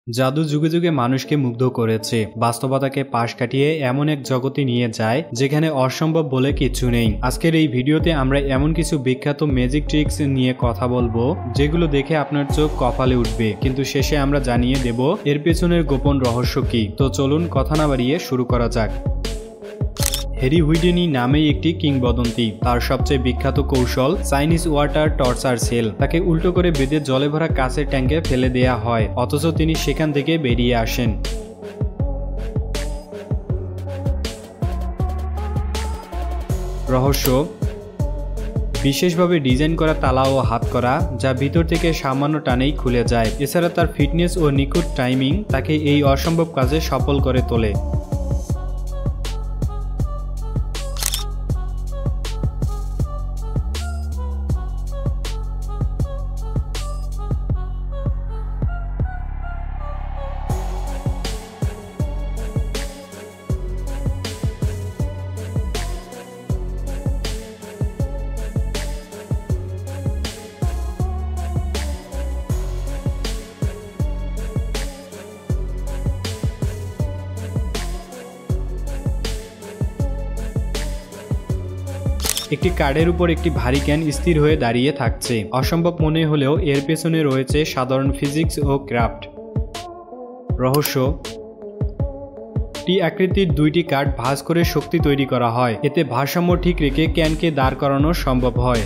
জাদু যুগে যুগে মানুষকে মুগ্ধ করেছে, বাস্তবতাকে পাশ কাটিয়ে এমন এক জগতে নিয়ে যায় যেখানে অসম্ভব বলে কিছু নেই। আজকের এই ভিডিওতে আমরা এমন কিছু বিখ্যাত ম্যাজিক ট্রিক্স নিয়ে কথা বলবো যেগুলো দেখে আপনার চোখ কপালে উঠবে, কিন্তু শেষে আমরা জানিয়ে দেব এর পেছনের গোপন রহস্য কি। তো চলুন কথা না বাড়িয়ে শুরু করা যাক। হ্যারি হুইডেনি নামেই একটি কিংবদন্তি। তার সবচেয়ে বিখ্যাত কৌশল চাইনিজ ওয়াটার টর্চার সেল। তাকে উল্টো করে বেঁধে জলে ভরা কাঁচের ট্যাঙ্কে ফেলে দেয়া হয়, অথচ তিনি সেখান থেকে বেরিয়ে আসেন। রহস্য: বিশেষভাবে ডিজাইন করা তালা ও হাতকড়া, যা ভিতর থেকে সামান্য টানেই খুলে যায়। এছাড়া তার ফিটনেস ও নিখুঁত টাইমিং তাকে এই অসম্ভব কাজে সফল করে তোলে। একটি কার্ডের উপর একটি ভারী ক্যান স্থির হয়ে দাঁড়িয়ে থাকছে। অসম্ভব মনে হলেও এর পেছনে রয়েছে সাধারণ ফিজিক্স ও ক্রাফট। রহস্য: টি আকৃতির দুইটি কার্ড ভাঁজ করে শক্তি তৈরি করা হয়, এতে ভারসাম্য ঠিক রেখে ক্যানকে দাঁড় করানো সম্ভব হয়।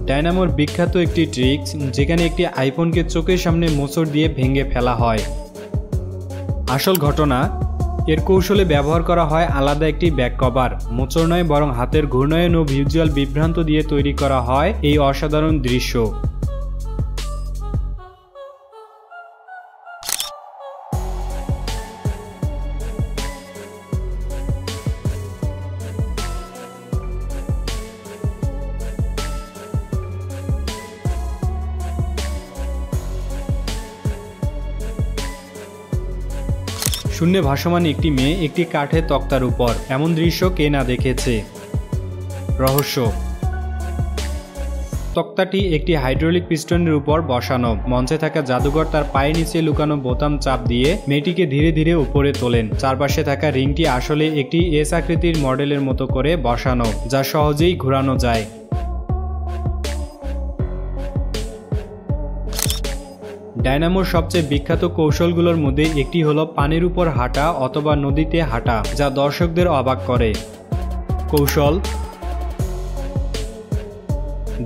ডায়নামোর বিখ্যাত একটি ট্রিক্স, যেখানে একটি আইফোনকে চোখের সামনে মোচড় দিয়ে ভেঙে ফেলা হয়। আসল ঘটনা: এর কৌশলে ব্যবহার করা হয় আলাদা একটি ব্যাক কভার। মোচড় নয়, বরং হাতের ঘূর্ণায়ন ও ভিজুয়াল বিভ্রান্ত দিয়ে তৈরি করা হয় এই অসাধারণ দৃশ্য। শূন্যে ভাসমান একটি মেয়ে একটি কাঠের তক্তার উপর, এমন দৃশ্য কে না দেখেছে। রহস্য: তক্তাটি একটি হাইড্রোলিক পিস্টনের উপর বসানো। মঞ্চে থাকা জাদুঘর তার পায়ের নিচে লুকানো বোতাম চাপ দিয়ে মেয়েটিকে ধীরে ধীরে উপরে তোলেন। চারপাশে থাকা রিংটি আসলে একটি এস আকৃতির মডেলের মতো করে বসানো, যা সহজেই ঘোরানো যায়। ডায়নামোর সবচেয়ে বিখ্যাত কৌশলগুলোর মধ্যে একটি হলো পানির উপর হাঁটা অথবা নদীতে হাঁটা, যা দর্শকদের অবাক করে। কৌশল: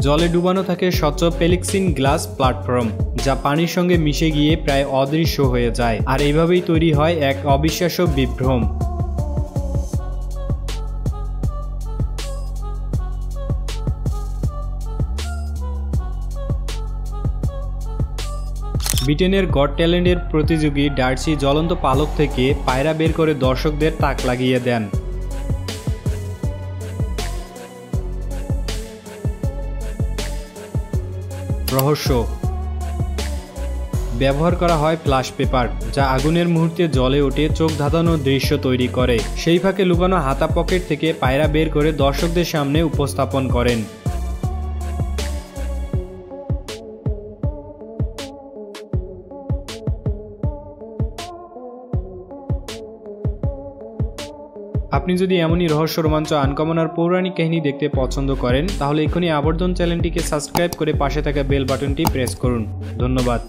জলে ডুবানো থাকে স্বচ্ছ পেলিক্সিন গ্লাস প্ল্যাটফর্ম, যা পানির সঙ্গে মিশে গিয়ে প্রায় অদৃশ্য হয়ে যায়, আর এইভাবেই তৈরি হয় এক অবিশ্বাস্য বিভ্রম। ব্রিটেনের গট ট্যালেন্টের প্রতিযোগী ডার্সি জ্বলন্ত পালক থেকে পায়রা বের করে দর্শকদের তাক লাগিয়ে দেন। রহস্য: ব্যবহার করা হয় ফ্ল্যাশ পেপার, যা আগুনের মুহূর্তে জ্বলে ওঠে চোখ ধাঁধানো দৃশ্য তৈরি করে। সেই ফাঁকে লুকানো হাতা পকেট থেকে পায়রা বের করে দর্শকদের সামনে উপস্থাপন করেন। আপনি যদি এমনই রহস্য, রোমাঞ্চ, আনকমন আর পৌরাণিক কাহিনী দেখতে পছন্দ করেন, তাহলে এখনই আবর্তন চ্যানেলটিকে সাবস্ক্রাইব করে পাশে থাকা বেল বাটনটি প্রেস করুন। ধন্যবাদ।